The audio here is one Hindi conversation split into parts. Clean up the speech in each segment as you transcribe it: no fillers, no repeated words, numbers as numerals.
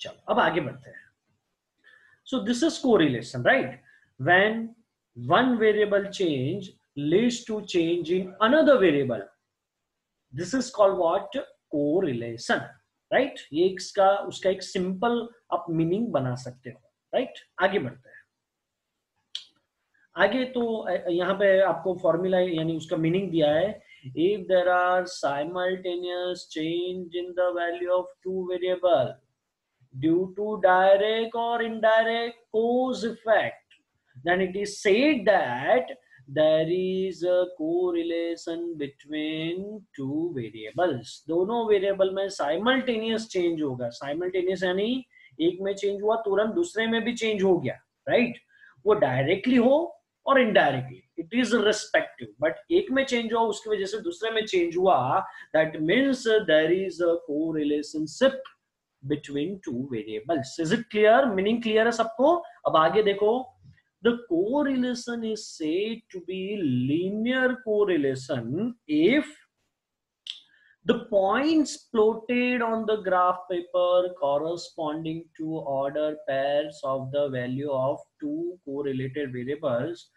चलो अब आगे बढ़ते हैं. So this is correlation, right? When one variable change leads to change in another variable, this is called what? Correlation, right? ये इसका उसका एक सिंपल आप मीनिंग बना सकते हो, राइट? आगे बढ़ते हैं. आगे तो यहाँ पे आपको फॉर्मूला यानी उसका मीनिंग दिया है. If there are simultaneous change in the value of two variable due to direct or indirect cause effect, then it is said that there is a correlation between two variables. दोनों वेरिएबल में साइमल्टेनियस चेंज होगा. साइमल्टेनियस यानी एक में चेंज हुआ तुरंत दूसरे में भी चेंज हो गया, राइट? वो डायरेक्टली हो और indirectly, it is respective, but एक में चेंज हुआ उसकी वजह से दूसरे में चेंज हुआ. That means there is a correlationship between two variables. Is it clear? Meaning clear है सबको? अब आगे देखो. The correlation is said to be linear correlation if the points plotted on the graph paper corresponding to order pairs of the value of two correlated variables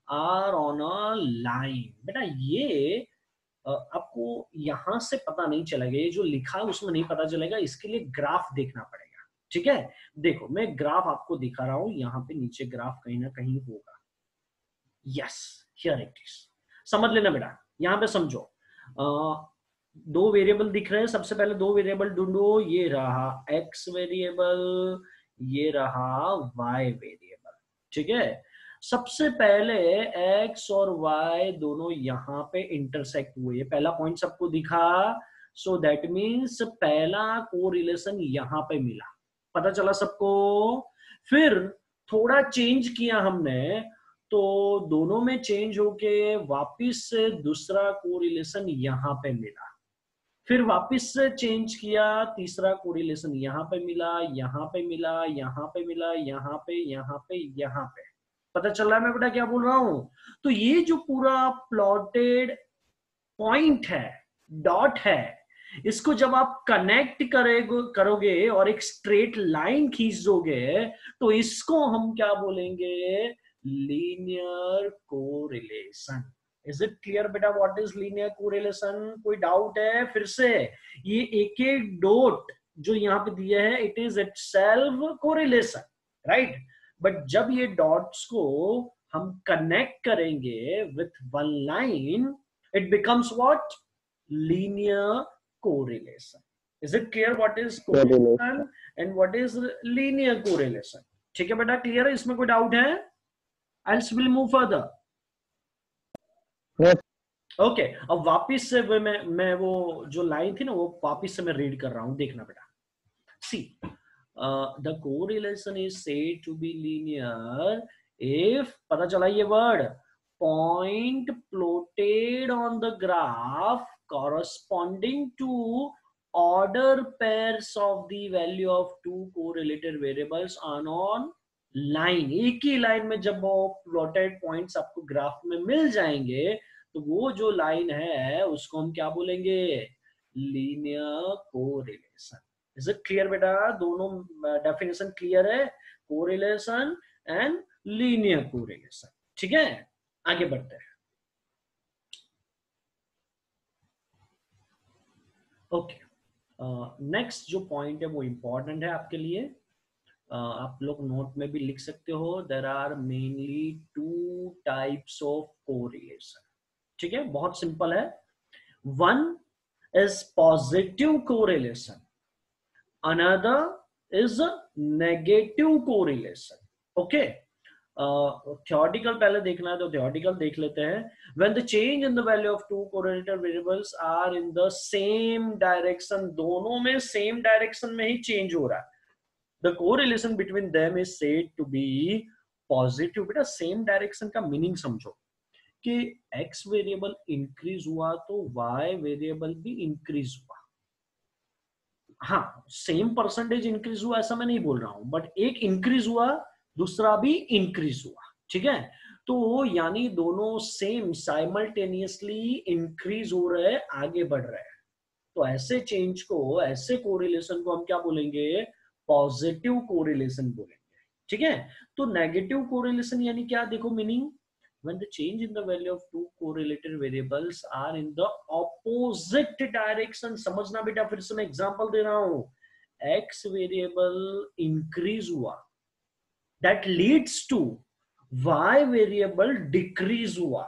are on a line. बेटा ये आपको यहां से पता नहीं चलेगा, ये जो लिखा है उसमें नहीं पता चलेगा, इसके लिए ग्राफ देखना पड़ेगा. ठीक है, देखो मैं ग्राफ आपको दिखा रहा हूं, यहाँ पे नीचे ग्राफ कहीं ना कहीं होगा. Yes, here it is. समझ लेना बेटा, यहाँ पे समझो. दो वेरिएबल दिख रहे हैं. सबसे पहले दो वेरिएबल ढूंढो. ये रहा x वेरिएबल, ये रहा y वेरिएबल. ठीक है, सबसे पहले x और y दोनों यहां पे इंटरसेक्ट हुए. पहला पॉइंट सबको दिखा. सो दैट मीन्स पहला कोरिलेशन यहां पे मिला. पता चला सबको? फिर थोड़ा चेंज किया हमने तो दोनों में चेंज होके वापिस से दूसरा कोरिलेशन यहां पे मिला. फिर वापिस से चेंज किया, तीसरा कोरिलेशन यहां पे मिला, यहां पे मिला, यहां पे मिला, यहां पे, यहां पे, यहां पे. पता चल रहा है मैं बेटा क्या बोल रहा हूं? तो ये जो पूरा प्लॉटेड पॉइंट है, डॉट है, इसको जब आप कनेक्ट करोगे और एक स्ट्रेट लाइन खींच दोगे तो इसको हम क्या बोलेंगे? Linear correlation. Is it clear बेटा व्हाट इज लीनियर कोरिलेशन? कोई डाउट है? फिर से, ये एक एक डॉट जो यहाँ पे दिया है it is itself correlation, right? But जब ये डॉट्स को हम कनेक्ट करेंगे with one line it becomes what? Linear correlation. Is it clear what is correlation and what is linear correlation? ठीक है बेटा, क्लियर है? इसमें कोई डाउट है? Else will move further. Okay, अब वापिस से मैं वो जो लाइन थी ना वो वापिस से मैं रीड कर रहा हूं, देखना बेटा. सी, the correlation is said to be linear if, पता चला ये word, point plotted on the graph corresponding to order pairs of the value of two correlated variables on line. एक ही लाइन में जब वो प्लॉटेड पॉइंट्स आपको ग्राफ में मिल जाएंगे तो वो जो लाइन है उसको हम क्या बोलेंगे? Linear correlation. Is it clear बेटा? दोनों डेफिनेशन क्लियर है? Correlation and linear correlation. ठीक है, आगे बढ़ते हैं. ओके, नेक्स्ट जो पॉइंट है वो इंपॉर्टेंट है आपके लिए. आप लोग नोट में भी लिख सकते हो. There are mainly two types of correlation. ठीक है, बहुत सिंपल है. One is positive correlation, another is a negative correlation. Okay, theoretical पहले देखना है तो theoretical देख लेते हैं. When the change in the value of two correlated variables are in the same direction, दोनों में same direction में ही change हो रहा है, the correlation between them is said to be positive. बेटा same direction का meaning समझो कि x वेरिएबल इंक्रीज हुआ तो y वेरिएबल भी इंक्रीज हुआ. हाँ, सेम परसेंटेज इंक्रीज हुआ ऐसा मैं नहीं बोल रहा हूं, बट एक इंक्रीज हुआ दूसरा भी इंक्रीज हुआ. ठीक है, तो यानी दोनों सेम साइमल्टेनियसली इंक्रीज हो रहे हैं, आगे बढ़ रहे हैं. तो ऐसे चेंज को, ऐसे कोरिलेशन को हम क्या बोलेंगे? पॉजिटिव कोरिलेशन बोलेंगे, ठीक है। तो नेगेटिव कोरिलेशन यानी क्या, देखो meaning, when the change in the value of two correlated variables are in the opposite direction। समझना बेटा, फिर से मैं एग्जांपल दे रहा हूं, x वेरिएबल इंक्रीज हुआ, that leads to y variable decrease हुआ,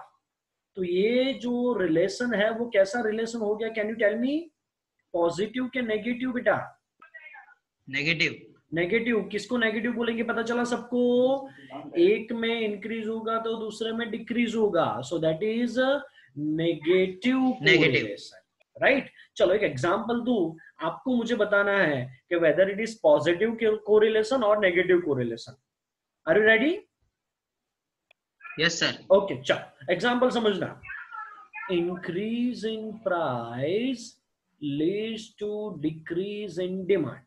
तो ये जो रिलेशन है वो कैसा रिलेशन हो गया, can you tell me, positive के नेगेटिव बेटा? नेगेटिव। नेगेटिव, किसको नेगेटिव बोलेंगे, पता चला सबको, एक में इंक्रीज होगा तो दूसरे में डिक्रीज होगा, so that is negative correlation, right. चलो एक एग्जांपल दूं आपको, मुझे बताना है कि whether it is positive correlation और negative correlation. Are you ready? Yes sir. Okay, चलो एग्जांपल समझना, increase in price leads to decrease in demand.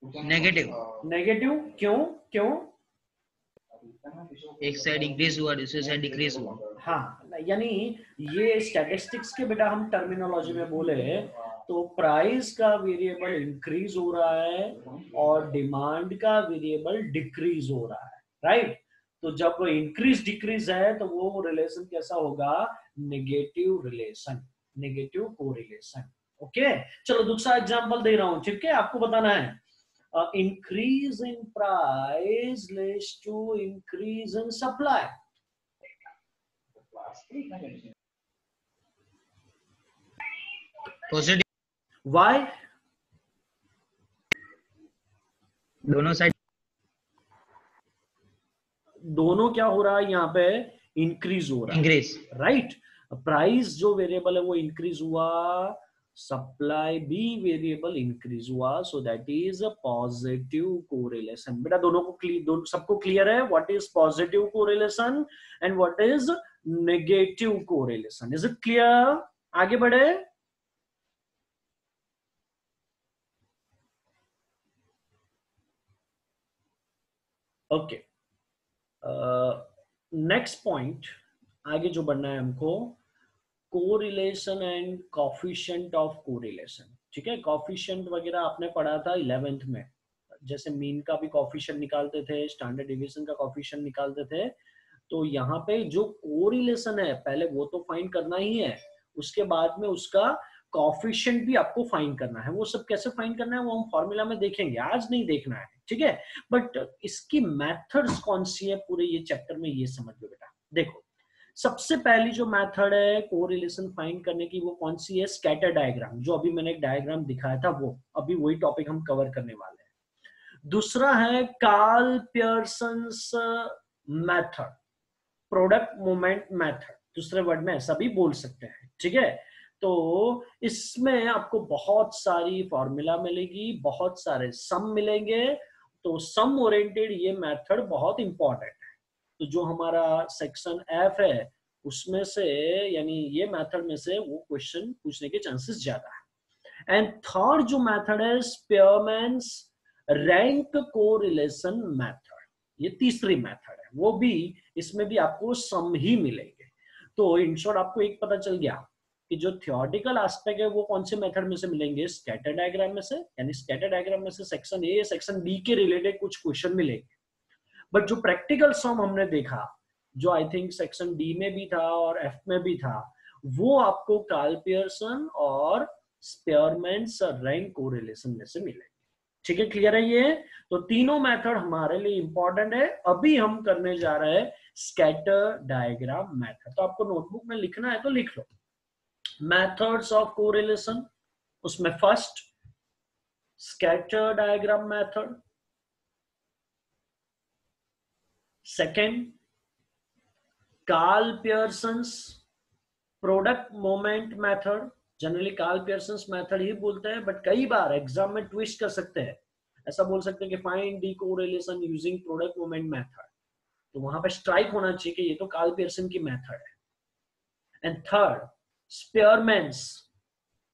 Negative. Negative क्यों? क्यों? एक साइड इंक्रीज हुआ, दूसरी साइड डिक्रीज हुआ। हाँ, यानी ये स्टैटिस्टिक्स के बेटा हम टर्मिनोलॉजी में बोले तो प्राइस का वेरिएबल इंक्रीज हो रहा है और डिमांड का वेरिएबल डिक्रीज हो रहा है, राइट। तो जब इंक्रीज डिक्रीज है तो वो रिलेशन कैसा होगा, negative relation, negative correlation. Okay, चलो दूसरा एग्जांपल दे रहा हूं, ठीक है, आपको बताना है, increase in price leads to increase in supply। Positive. Why? दोनों साइड, दोनों क्या हो रहा है यहाँ पे, इंक्रीज हो रहा है, इंक्रीज, राइट। प्राइस जो वेरिएबल है वो इंक्रीज हुआ, सप्लाई भी वेरिएबल इंक्रीज हुआ, सो that is a positive correlation. बेटा दोनों को सबको क्लियर है what is positive correlation and what is negative correlation? Is it clear? आगे बढ़े। ओके, नेक्स्ट पॉइंट, आगे जो बढ़ना है हमको, correlation and coefficient of correlation, ठीक है। कॉफिशिएंट वगैरह आपने पढ़ा था 11th में, जैसे मीन का भी कॉफिशिएंट निकालते थे, स्टैंडर्ड डिविएशन का कॉफिशिएंट निकालते थे। तो यहाँ पे जो कोरिलेशन है पहले वो तो फाइंड करना ही है, उसके बाद में उसका कॉफिशिएंट भी आपको फाइंड करना है। वो सब कैसे फाइंड करना है वो हम फॉर्मूला में देखेंगे, आज नहीं देखना है, ठीक है। बट इसकी मेथड्स कौन सी है पूरे ये चैप्टर में, ये समझ लो बेटा। देखो सबसे पहली जो मेथड है कोरिलेशन फाइंड करने की वो कौन सी है, स्कैटर डायग्राम, जो अभी मैंने एक डायग्राम दिखाया था वो, अभी वही टॉपिक हम कवर करने वाले हैं। दूसरा है Karl Pearson's method, product moment method, दूसरे वर्ड में ऐसा भी बोल सकते हैं, ठीक है। तो इसमें आपको बहुत सारी फॉर्मूला मिलेगी, बहुत सारे सम मिलेंगे, तो सम ओरिएंटेड ये मेथड बहुत इंपॉर्टेंट है। तो जो हमारा सेक्शन एफ है उसमें से, यानी ये मेथड में से वो क्वेश्चन पूछने के चांसेस ज्यादा है। एंड थर्ड जो मेथड है स्पीयरमैन्स रैंक कोरिलेशन मेथड, ये तीसरी मेथड है, वो भी इसमें भी आपको सम ही मिलेंगे। तो इन शॉर्ट आपको एक पता चल गया कि जो थियोरेटिकल एस्पेक्ट है वो कौन से मेथड में से मिलेंगे, स्कैटर डायग्राम में से, यानी स्कैटर डायग्राम में से सेक्शन ए सेक्शन बी के रिलेटेड कुछ क्वेश्चन मिलेंगे। बट जो प्रैक्टिकल सम हमने देखा, जो आई थिंक सेक्शन डी में भी था और एफ में भी था, वो आपको कार्ल पियर्सन और स्पीयरमैन्स रैंक कोरिलेशन में से मिलेंगे, ठीक है। क्लियर है ये? तो तीनों मेथड हमारे लिए इंपॉर्टेंट है। अभी हम करने जा रहे हैं स्कैटर डायग्राम मेथड। तो आपको नोटबुक में लिखना है तो लिख लो, मेथड्स ऑफ कोरिलेशन, उसमें first scatter diagram method, second Karl Pearson's product moment method, generally Karl Pearson's method ही बोलते हैं, बट कई बार एग्जाम में ट्विस्ट कर सकते हैं, ऐसा बोल सकते हैं कि find the correlation using product moment method, तो वहां पे स्ट्राइक होना चाहिए कि ये तो कार्ल पियर्सन की मेथड है। And third स्पीयरमैन्स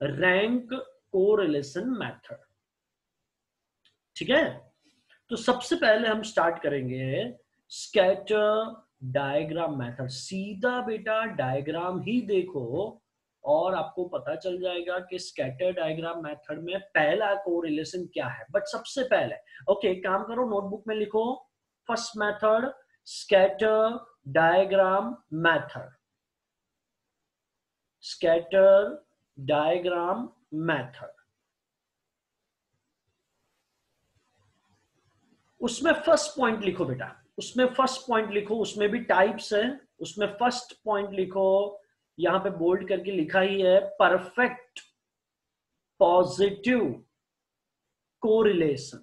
rank correlation method, ठीक है। तो सबसे पहले हम स्टार्ट करेंगे स्कैटर डायग्राम मेथड। सीधा बेटा डायग्राम ही देखो और आपको पता चल जाएगा कि स्कैटर डायग्राम मेथड में पहला कोरिलेशन क्या है। बट सबसे पहले ओके, काम करो, नोटबुक में लिखो first method scatter diagram method, scatter diagram method. उसमें फर्स्ट पॉइंट लिखो बेटा, उसमें फर्स्ट पॉइंट लिखो, उसमें भी टाइप्स है, उसमें फर्स्ट पॉइंट लिखो, यहां पे बोल्ड करके लिखा ही है, परफेक्ट पॉजिटिव कोरिलेशन।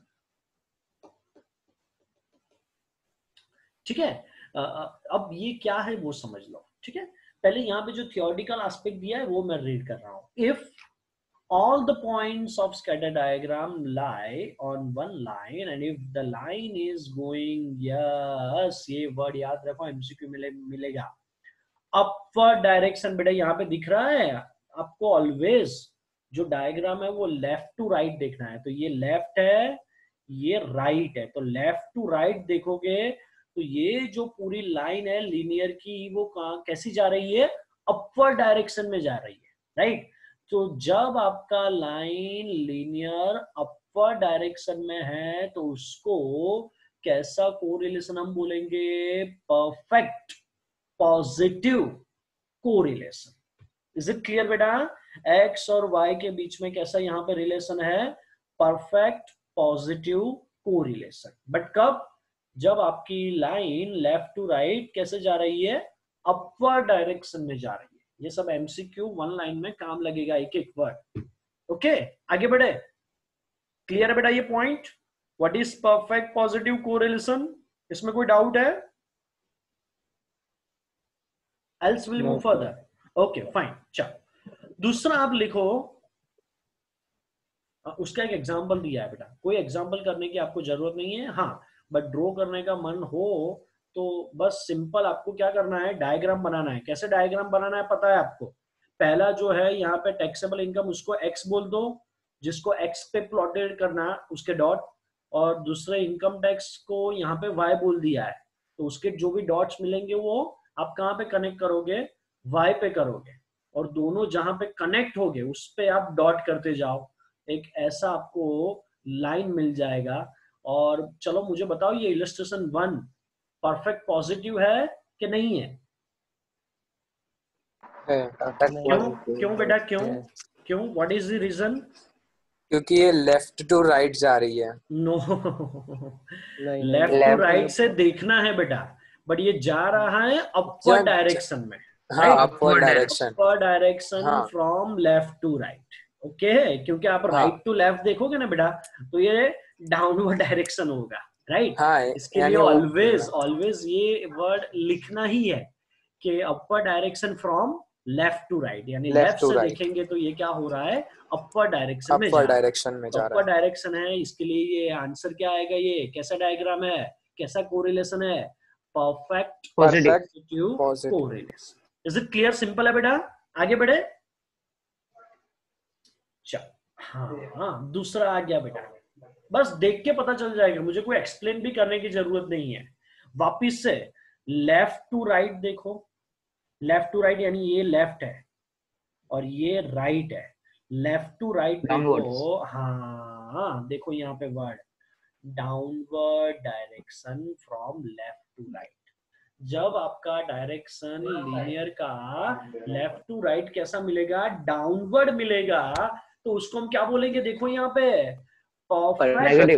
ठीक है, अब ये क्या है वो समझ लो। ठीक है, पहले यहाँ पे जो थियोरेटिकल एस्पेक्ट दिया है वो मैं रीड कर रहा हूं। If all the points of scatter diagram lie on one line and if the line is going, yes ये वर्ड याद रखो, एमसीक्यू मिलेगा। अपवर्ड डायरेक्शन बेटा यहाँ पे दिख रहा है आपको, ऑलवेज जो डायग्राम है वो लेफ्ट टू राइट देखना है। तो ये लेफ्ट है, ये राइट है, तो लेफ्ट टू राइट देखोगे तो ये जो पूरी लाइन है लीनियर की वो कैसी जा रही है, अपवर्ड डायरेक्शन में जा रही है, राइट। तो जब आपका लाइन लीनियर अपवर्ड डायरेक्शन में है तो उसको कैसा कोरिलेशन हम बोलेंगे, perfect positive correlation. Is it clear बेटा? एक्स और वाई के बीच में कैसा यहाँ पे रिलेशन है, परफेक्ट पॉजिटिव कोरिलेशन। बट कब, जब आपकी लाइन लेफ्ट टू राइट कैसे जा रही है, अपवर्ड डायरेक्शन में जा रही है। ये सब एमसीक्यू वन लाइन में काम लगेगा, एक एक वर्ड। ओके, आगे बढ़े। क्लियर है बेटा ये point? What is perfect positive correlation? इसमें कोई डाउट है? Else will move further. Okay fine, चलो दूसरा आप लिखो, उसका एक एग्जांपल दिया है बेटा। कोई एग्जांपल करने की आपको जरूरत नहीं है, हाँ बट ड्रॉ करने का मन हो तो बस सिंपल आपको क्या करना है, डायग्राम बनाना है। कैसे डायग्राम बनाना है पता है आपको? पहला जो है यहाँ पे टैक्सेबल इनकम, उसको एक्स बोल दो, जिसको एक्स पे प्लॉटेड करना उसके डॉट, और दूसरे इनकम टैक्स को यहाँ पे वाई बोल दिया है। तो उसके जो भी डॉट्स मिलेंगे वो आप कहाँ पे कनेक्ट करोगे, वाई पे करोगे, और दोनों जहां पे कनेक्ट होगे उस पे आप डॉट करते जाओ। एक ऐसा आपको लाइन मिल जाएगा। और चलो मुझे बताओ ये इलस्ट्रेशन 1 परफेक्ट पॉजिटिव है कि नहीं है? क्यों क्यों बेटा, क्यों क्यों, व्हाट इज द रीजन? क्योंकि ये लेफ्ट टू राइट जा रही है। नो, लेफ्ट टू राइट से देखना है बेटा, बट ये जा रहा है अपवर्ड डायरेक्शन में। हाँ, upward direction, upward direction from left to right. Okay, क्योंकि आप राइट टू लेफ्ट देखोगे ना बेटा तो ये डाउनवर्ड डायरेक्शन होगा, राइट। इसके लिए ऑलवेज ये वर्ड लिखना ही है कि upward direction from left to right, यानी लेफ्ट से देखेंगे तो ये क्या हो रहा है, अपवर्ड डायरेक्शन में जा रहा है। अपवर्ड डायरेक्शन है, इसके लिए ये आंसर क्या आएगा, ये कैसा डायग्राम है, कैसा कोरिलेशन है, perfect positive correlation. Is it clear? Simple है बेटा, आगे बढ़े। हाँ, दूसरा आ गया बेटा, बस देख के पता चल जाएगा, मुझे कोई एक्सप्लेन भी करने की जरूरत नहीं है। वापिस से लेफ्ट टू राइट देखो, लेफ्ट टू राइट यानी ये लेफ्ट है और ये राइट है। लेफ्ट टू राइट देखो, हाँ देखो यहाँ पे word downward direction from left to right. जब आपका डायरेक्शन लीनियर का लेफ्ट टू राइट कैसा मिलेगा, डाउनवर्ड मिलेगा, तो उसको हम क्या बोलेंगे, देखो यहाँ पे perfect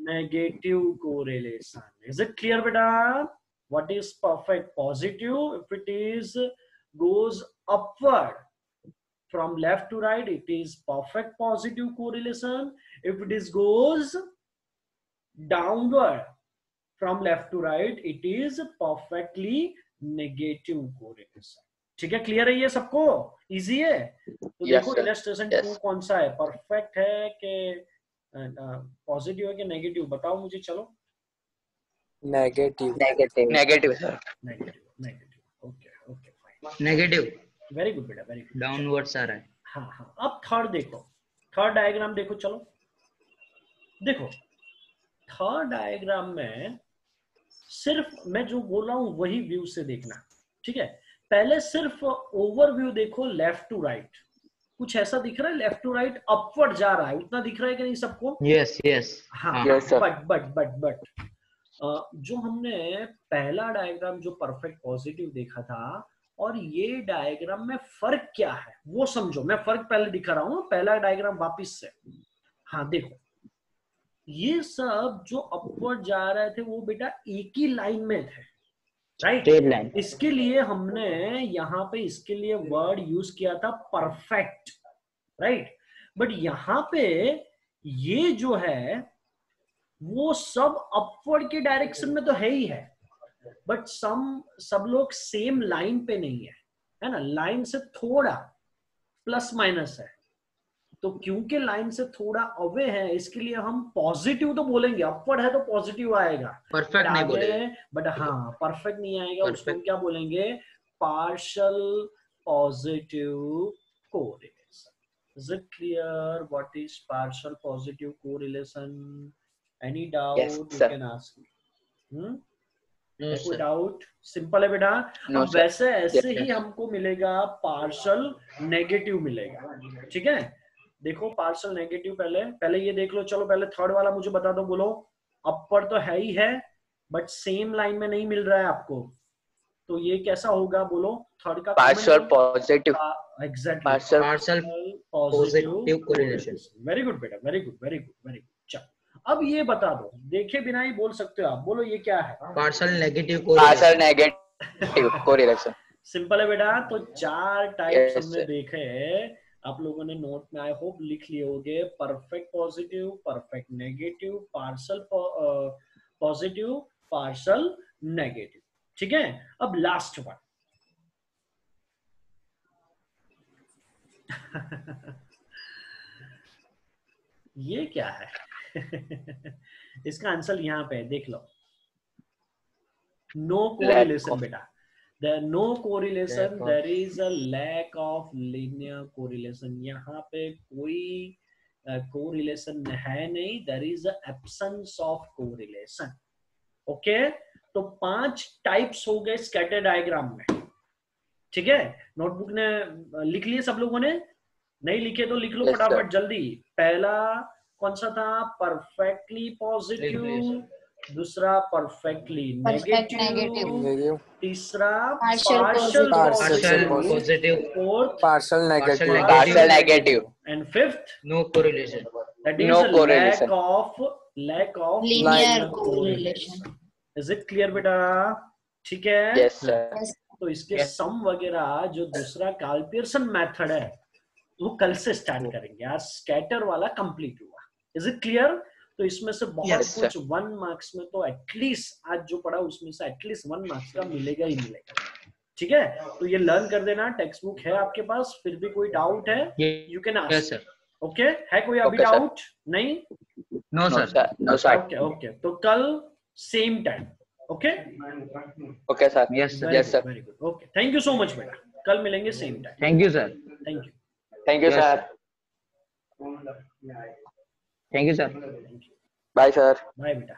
negative correlation. Is it clear बेटा? What is perfect positive? If it is goes upward from left to right, it is perfect positive correlation. If it is goes downward from left to right, it is perfectly negative correlation. ठीक है, क्लियर है ये सबको? इजी है? तो देखो इलस्ट्रेशन 2 कौन सा है, परफेक्ट है कि पॉजिटिव है कि नेगेटिव, बताओ मुझे। चलो negative sir, negative. Okay fine, negative. Very good बेटा, वेरी गुड। डाउनवर्ड्स आ रहा है। हाँ, अब थर्ड देखो, थर्ड डायग्राम देखो। चलो देखो थर्ड डायग्राम में सिर्फ मैं जो बोल रहा हूं वही व्यू से देखना, ठीक है। पहले सिर्फ ओवरव्यू देखो, लेफ्ट टू राइट कुछ ऐसा दिख रहा है, लेफ्ट टू राइट अपवर्ड जा रहा है, उतना दिख रहा है कि नहीं सबको? यस यस हाँ, Yes, sir. बट जो हमने पहला डायग्राम जो परफेक्ट पॉजिटिव देखा था और ये डायग्राम में फर्क क्या है वो समझो। मैं फर्क पहले दिखा रहा हूँ, पहला डायग्राम वापिस से। हाँ देखो, ये सब जो अपवर्ड जा रहे थे वो बेटा एक ही लाइन में थे, राइट? Straight line. इसके लिए हमने यहाँ पे इसके लिए वर्ड यूज किया था परफेक्ट, राइट? बट यहाँ पे ये जो है वो सब अपवर्ड के डायरेक्शन में तो है ही है, बट सब लोग सेम लाइन पे नहीं है ना, लाइन से थोड़ा प्लस माइनस है। तो क्योंकि लाइन से थोड़ा अवे है इसके लिए हम पॉजिटिव तो बोलेंगे, अपवर्ड है तो पॉजिटिव आएगा, परफेक्ट नहीं बोलेंगे, बट हाँ परफेक्ट नहीं आएगा, उसको हम Perfect. क्या बोलेंगे? Partial positive correlation. Is it clear what is partial positive correlation? Any doubt you sir. Can ask me. No, कोई sir. डाउट? सिंपल है बेटा। No, अब sir. वैसे ऐसे Yes, ही sir. हमको मिलेगा पार्शियल नेगेटिव मिलेगा, ठीक है? देखो पार्शियल नेगेटिव पहले ये देख लो। चलो पहले थर्ड वाला मुझे बता दो, बोलो। अपर तो है ही है बट सेम लाइन में नहीं मिल रहा है आपको, तो ये कैसा होगा बोलो? थर्ड का Partial positive. Exactly, Partial positive correlation. Very good बेटा, very good very good very good. चलो अब ये बता दो, देखे बिना ही बोल सकते हो आप, बोलो ये क्या है? Partial negative Partial negative correlation. Simple है बेटा। तो 4 टाइप्स Yes, हमने sir. देखे हैं, आप लोगों ने नोट में आई होप लिख लिए होंगे। Perfect positive, perfect negative, partial positive, partial negative, ठीक है? अब लास्ट वन ये क्या है? इसका आंसर यहाँ पे है, देख लो। नो कोरिलेशन बेटा, there no correlation, there is a lack of linear correlation। यहाँ पे कोई correlation है नहीं, there is a absence of correlation। Okay, तो 5 टाइप्स हो गए स्कैटर डायग्राम में, ठीक है? नोटबुक ने लिख लिए सब लोगों ने? नहीं लिखे तो लिख लो Yes, फटाफट sir. जल्दी। पहला कौन सा था? परफेक्टली पॉजिटिव, दूसरा परफेक्टली नेगेटिव, Negative. तीसरा Partial partial Partial positive, positive. Fourth Partial negative. Partial Partial negative. And fifth No correlation. that is No a correlation. lack of Linear correlation. Is it clear बेटा? ठीक है? Yes, sir. तो इसके Yes. सम वगैरह जो दूसरा कार्ल-पियर्सन मेथड है वो कल से स्टार्ट करेंगे, आज स्कैटर वाला कंप्लीट हुआ। Is it clear? तो इसमें से बहुत Yes, sir. कुछ 1 मार्क्स में तो एटलीस्ट आज जो पढ़ा उसमें से एटलीस्ट 1 मार्क्स का मिलेगा ही मिलेगा, ठीक है? तो ये लर्न कर देना, टेक्स्ट बुक है आपके पास, फिर भी कोई डाउट है you can Yes, ask. sir. Okay, है कोई अभी Okay, sir. डाउट? नहीं? No, No, sir. sir. No, sir. Okay okay, तो कल same time. Okay, Okay, sir. Yes, sir. Yes, sir. Very good. Okay, thank you so much बेटा, कल मिलेंगे same time. Thank you, sir. Thank you. Thank you, Yes, sir. Thank you, sir. Bye, sir. Bye बेटा।